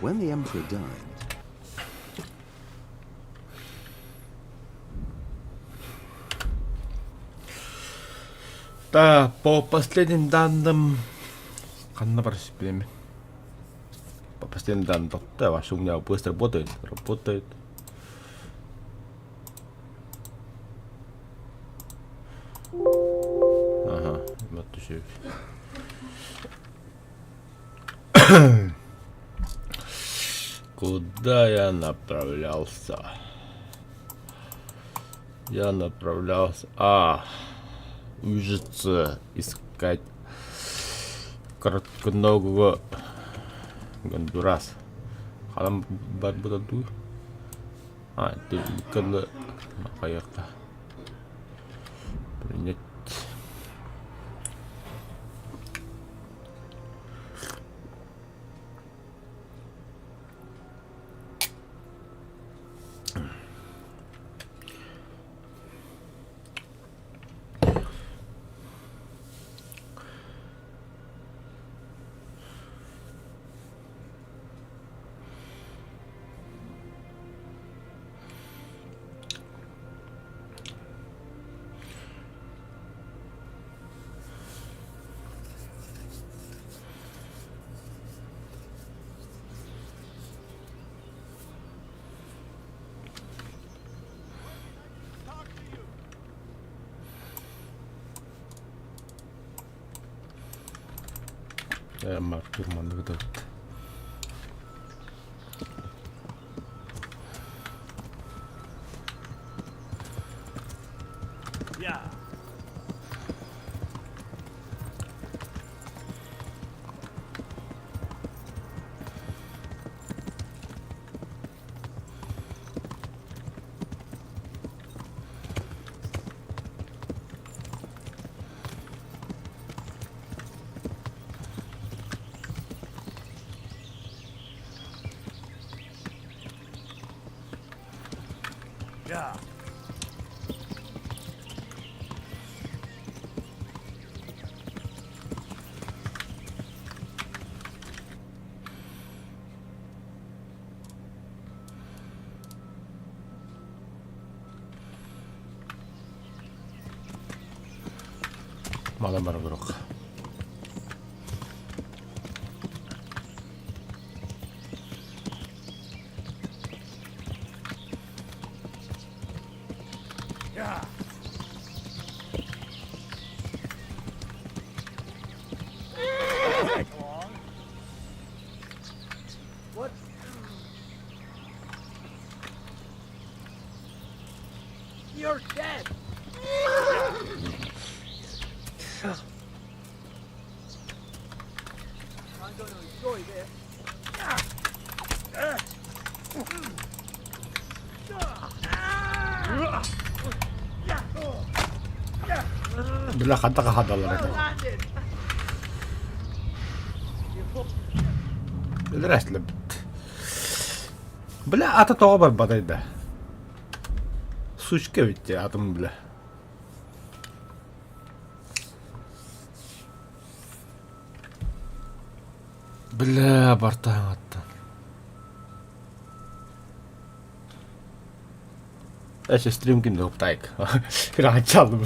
When the emperor died, Да, по последним данным, каннабарс блин. По последним данным, да, ваш у меня быстро работает. Ага, вот еще. Куда я направлялся? Ужиться, искать коротконогого Гондурас. Халам бар будаду. Ты когда поехал. Принять. Марк Герман выдает. Malam baru gerok. You're dead. I'm going to enjoy this. Bila kata kahada lah itu. Landed. Bila rest lebih. Bila ata toga bar badaydı. Suçka bitti adım bile. Бля, бартаң аттан. Әше стримкін де ұптайық. Бір айтшалдым.